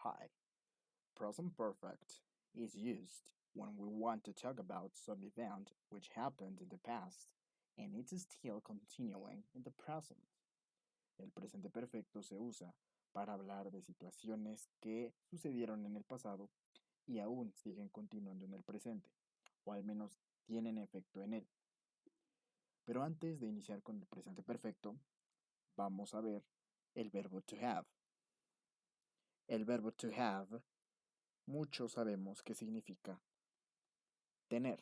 Hi. Present perfect is used when we want to talk about some event which happened in the past and it's still continuing in the present. El presente perfecto se usa para hablar de situaciones que sucedieron en el pasado y aún siguen continuando en el presente, o al menos tienen efecto en él. Pero antes de iniciar con el presente perfecto, vamos a ver el verbo to have. El verbo to have, muchos sabemos qué significa tener.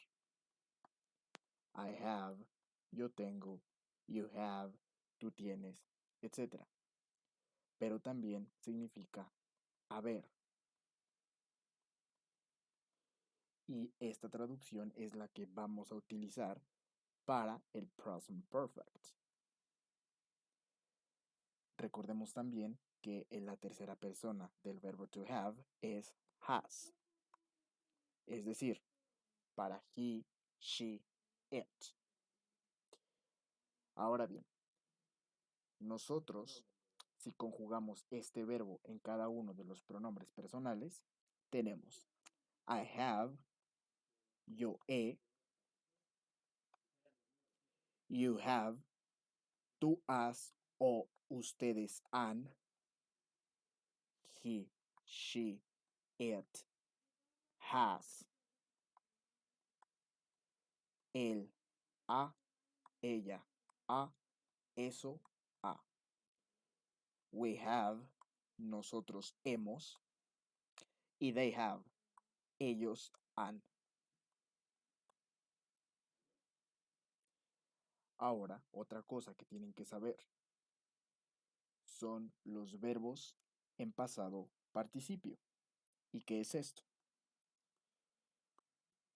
I have, yo tengo, you have, tú tienes, etc. Pero también significa haber. Y esta traducción es la que vamos a utilizar para el present perfect. Recordemos también que en la tercera persona del verbo to have es has. Es decir, para he, she, it. Ahora bien, nosotros, si conjugamos este verbo en cada uno de los pronombres personales, tenemos I have, yo he, you have, tú has o ustedes han, he, she, it, has, él, ha, ella, ha, eso, ha. We have, nosotros hemos, y they have, ellos han. Ahora, otra cosa que tienen que saber son los verbos en pasado participio. ¿Y qué es esto?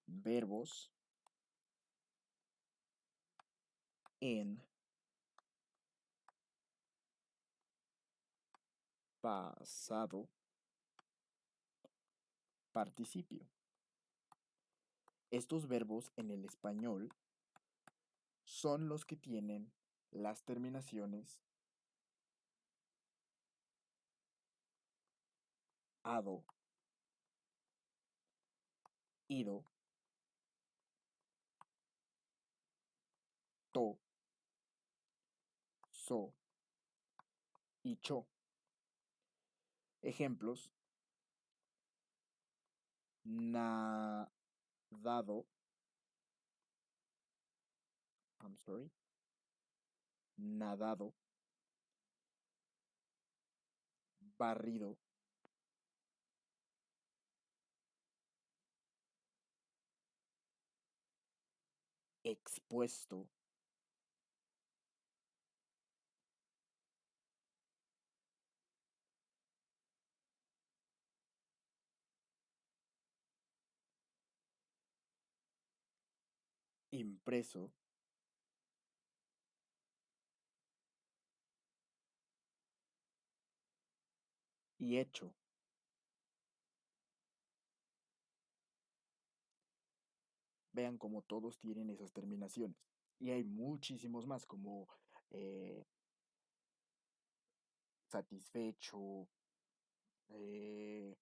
Verbos en pasado participio. Estos verbos en el español son los que tienen las terminaciones ado, ido, to, so y cho. Ejemplos: nadado, nadado, barrido, expuesto, impreso, y hecho. Vean cómo todos tienen esas terminaciones. Y hay muchísimos más, como eh, satisfecho, eh,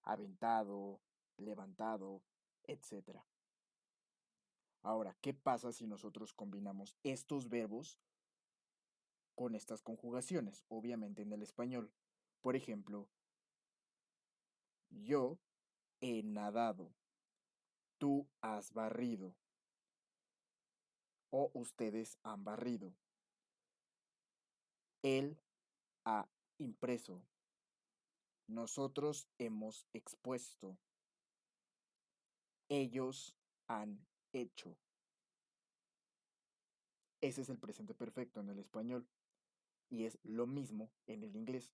aventado, levantado, etcétera. Ahora, ¿qué pasa si nosotros combinamos estos verbos con estas conjugaciones? Obviamente en el español. Por ejemplo, yo he nadado, tú has barrido o ustedes han barrido. Él ha impreso. Nosotros hemos expuesto. Ellos han hecho. Ese es el presente perfecto en el español y es lo mismo en el inglés.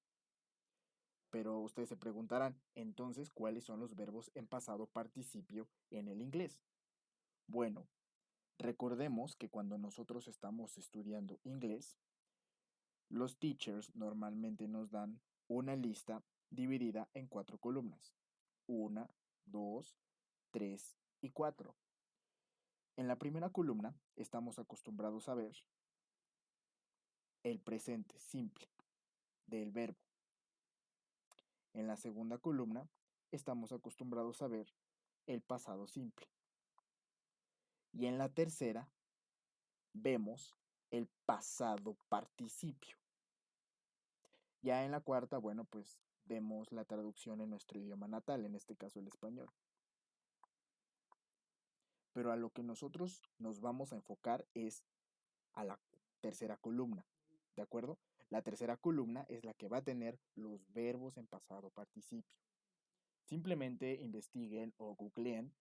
Pero ustedes se preguntarán, entonces, ¿cuáles son los verbos en pasado participio en el inglés? Bueno, recordemos que cuando nosotros estamos estudiando inglés, los teachers normalmente nos dan una lista dividida en 4 columnas. 1, 2, 3 y 4. En la primera columna estamos acostumbrados a ver el presente simple del verbo. En la segunda columna estamos acostumbrados a ver el pasado simple. Y en la tercera vemos el pasado participio. Ya en la cuarta, bueno, pues vemos la traducción en nuestro idioma natal, en este caso el español. Pero a lo que nosotros nos vamos a enfocar es a la tercera columna, ¿de acuerdo? La tercera columna es la que va a tener los verbos en pasado participio. Simplemente investiguen o googleen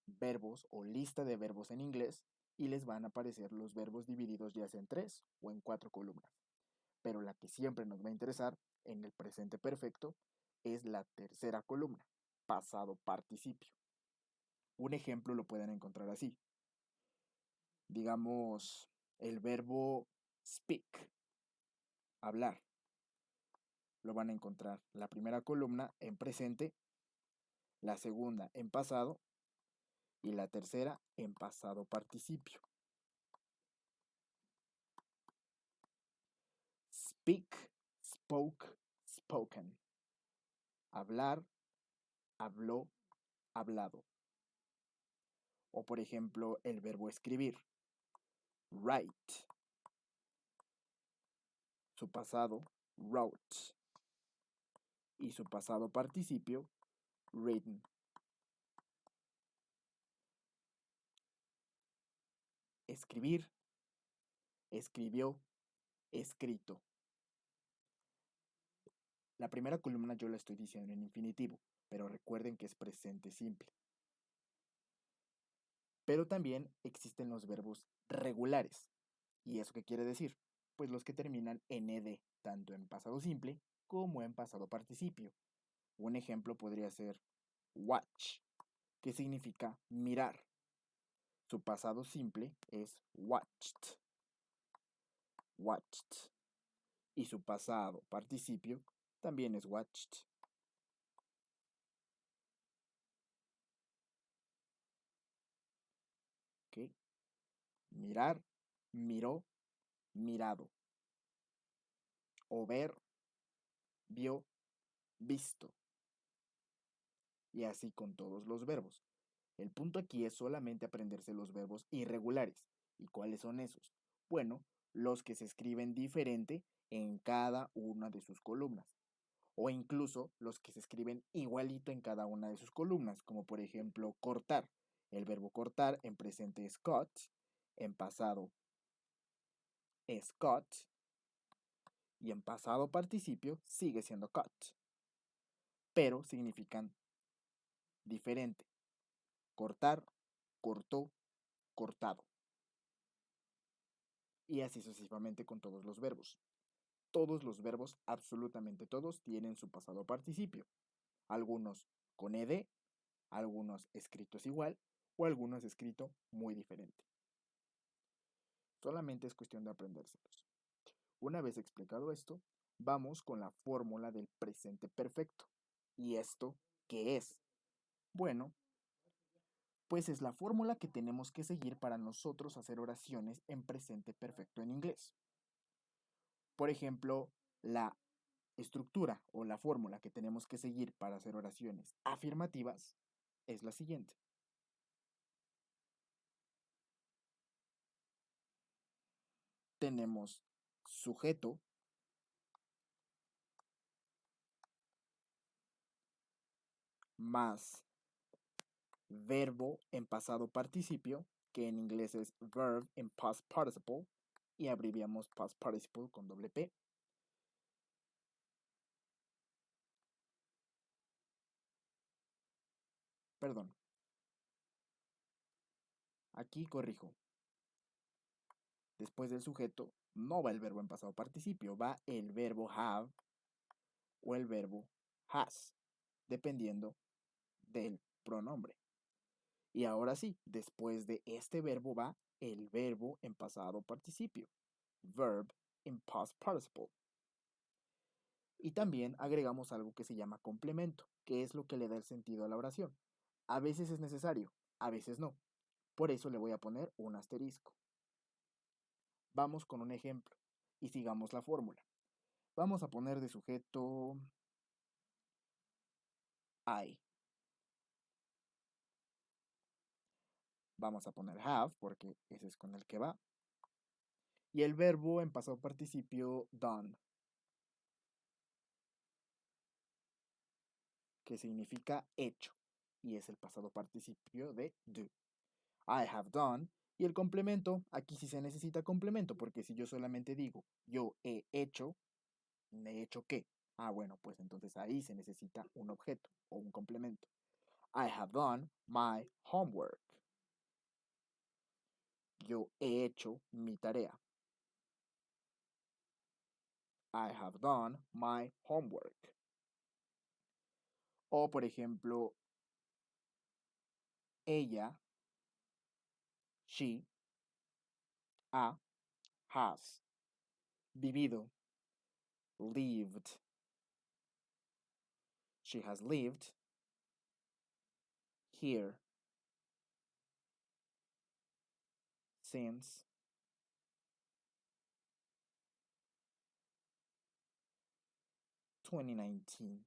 verbos o lista de verbos en inglés y les van a aparecer los verbos divididos ya sea en 3 o en 4 columnas. Pero la que siempre nos va a interesar en el presente perfecto es la tercera columna, pasado participio. Un ejemplo lo pueden encontrar así. Digamos, el verbo speak, hablar. Lo van a encontrar la primera columna en presente, la segunda en pasado y la tercera en pasado participio. Speak, spoke, spoken. Hablar, habló, hablado. O por ejemplo, el verbo escribir. Write. Su pasado, wrote. Y su pasado participio, written. Escribir, escribió, escrito. La primera columna yo la estoy diciendo en infinitivo, pero recuerden que es presente simple. Pero también existen los verbos regulares. ¿Y eso qué quiere decir? Pues los que terminan en ed, tanto en pasado simple como en pasado participio. Un ejemplo podría ser watch, que significa mirar. Su pasado simple es watched. Watched. Y su pasado participio también es watched. ¿Ok? Mirar, miró, mirado. O ver, vio, visto. Y así con todos los verbos. El punto aquí es solamente aprenderse los verbos irregulares. ¿Y cuáles son esos? Bueno, los que se escriben diferente en cada una de sus columnas. O incluso los que se escriben igualito en cada una de sus columnas, como por ejemplo cortar. El verbo cortar en presente es cut, en pasado es cut y en pasado participio sigue siendo cut, pero significan diferente. Cortar, cortó, cortado. Y así sucesivamente con todos los verbos. Todos los verbos, absolutamente todos, tienen su pasado participio. Algunos con ed, algunos escritos igual o algunos escrito muy diferente. Solamente es cuestión de aprendérselos. Una vez explicado esto, vamos con la fórmula del presente perfecto. ¿Y esto qué es? Bueno, pues es la fórmula que tenemos que seguir para nosotros hacer oraciones en presente perfecto en inglés. Por ejemplo, la estructura o la fórmula que tenemos que seguir para hacer oraciones afirmativas es la siguiente. Tenemos sujeto más verbo en pasado participio, que en inglés es verb in past participle, y abreviamos past participle con doble P. Perdón. Aquí corrijo. Después del sujeto no va el verbo en pasado participio, va el verbo have o el verbo has, dependiendo del pronombre. Y ahora sí, después de este verbo va el verbo en pasado participio, verb in past participle. Y también agregamos algo que se llama complemento, que es lo que le da el sentido a la oración. A veces es necesario, a veces no. Por eso le voy a poner un asterisco. Vamos con un ejemplo y sigamos la fórmula. Vamos a poner de sujeto I. Vamos a poner have porque ese es con el que va. Y el verbo en pasado participio done, que significa hecho. Y es el pasado participio de do. I have done. Y el complemento, aquí sí se necesita complemento, porque si yo solamente digo yo he hecho, ¿he hecho qué? Ah, bueno, pues entonces ahí se necesita un objeto o un complemento. I have done my homework. Yo he hecho mi tarea. I have done my homework. O por ejemplo, ella, she, has, vivido, lived. She has lived here since 2019.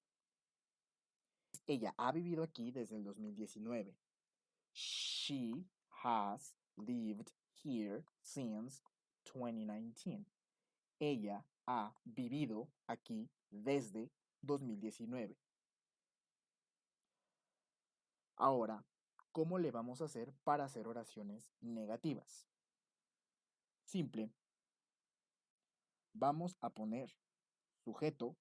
Ella ha vivido aquí desde el 2019. She has lived here since 2019. Ella ha vivido aquí desde 2019. Ahora, ¿cómo le vamos a hacer para hacer oraciones negativas? Simple. Vamos a poner sujeto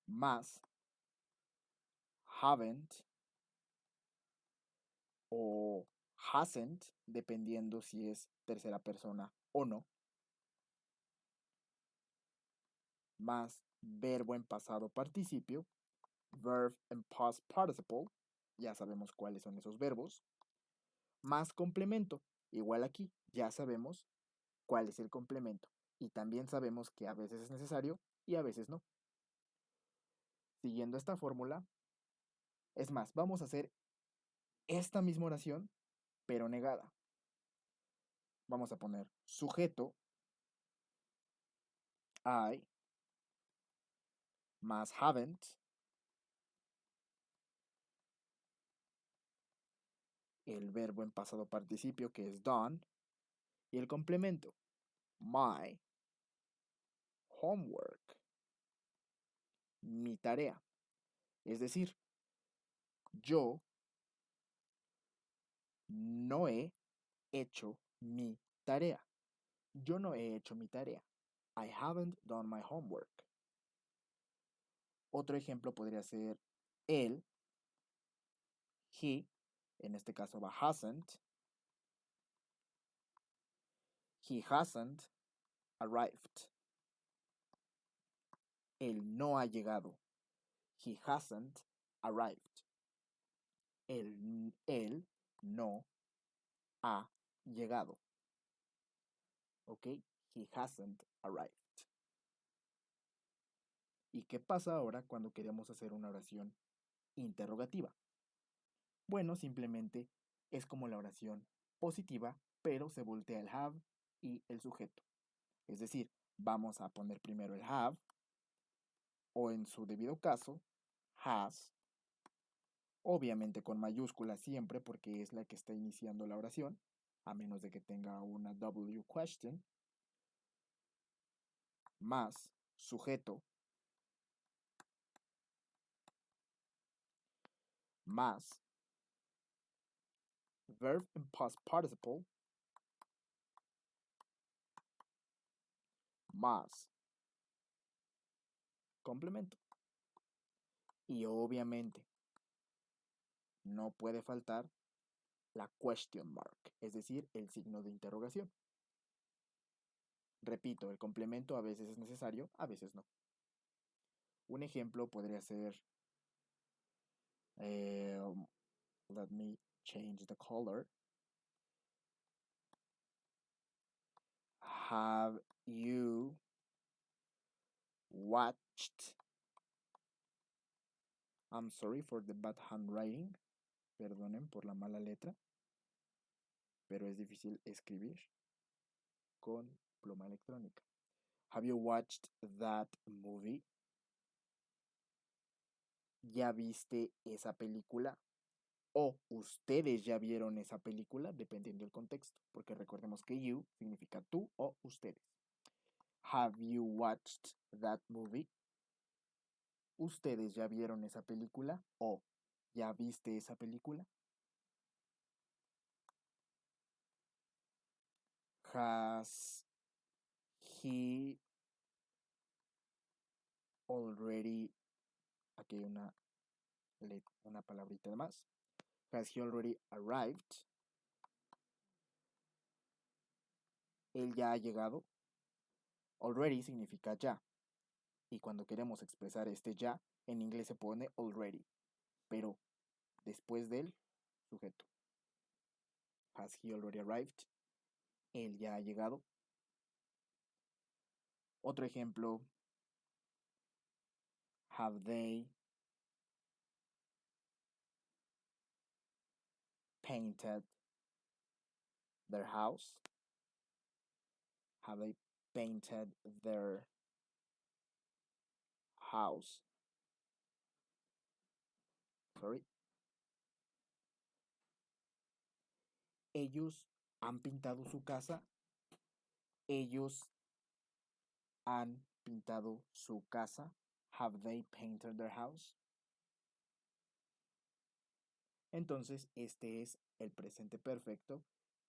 más haven't o hasn't, dependiendo si es tercera persona o no, más verbo en pasado participio, verb en past participle, ya sabemos cuáles son esos verbos, más complemento, igual aquí, ya sabemos cuál es el complemento y también sabemos que a veces es necesario y a veces no. Siguiendo esta fórmula, es más, vamos a hacer esta misma oración, pero negada. Vamos a poner sujeto, I, más haven't, el verbo en pasado participio que es done, y el complemento, my homework, mi tarea. Es decir, yo no he hecho mi tarea. Yo no he hecho mi tarea. I haven't done my homework. Otro ejemplo podría ser él, he, en este caso va hasn't. He hasn't arrived. Él no ha llegado. He hasn't arrived. Él no ha llegado. ¿Ok? He hasn't arrived. ¿Y qué pasa ahora cuando queremos hacer una oración interrogativa? Bueno, simplemente es como la oración positiva, pero se voltea el have y el sujeto. Es decir, vamos a poner primero el have o en su debido caso, has, obviamente con mayúscula siempre porque es la que está iniciando la oración, a menos de que tenga una W question, más sujeto, más verb in past participle, más complemento. Y obviamente no puede faltar la question mark, es decir, el signo de interrogación. Repito, el complemento a veces es necesario, a veces no. Un ejemplo podría ser, eh, let me change the color. Have you watched? I'm sorry for the bad handwriting. Perdonen por la mala letra, pero es difícil escribir con pluma electrónica. Have you watched that movie? ¿Ya viste esa película? O ustedes ya vieron esa película, dependiendo del contexto, porque recordemos que you significa tú o ustedes. Have you watched that movie? ¿Ustedes ya vieron esa película? O ¿ya viste esa película? Has he already... Aquí hay una palabrita de más. Has he already arrived? ¿Él ya ha llegado? Already significa ya. Y cuando queremos expresar este ya, en inglés se pone already. Pero después del sujeto. Has he already arrived? Él ya ha llegado. Otro ejemplo. Have they painted their house? Have they painted their house? Sorry. Ellos han pintado su casa. Ellos han pintado su casa. Have they painted their house? Entonces, este es el presente perfecto.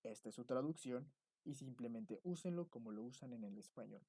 Esta es su traducción y simplemente úsenlo como lo usan en el español.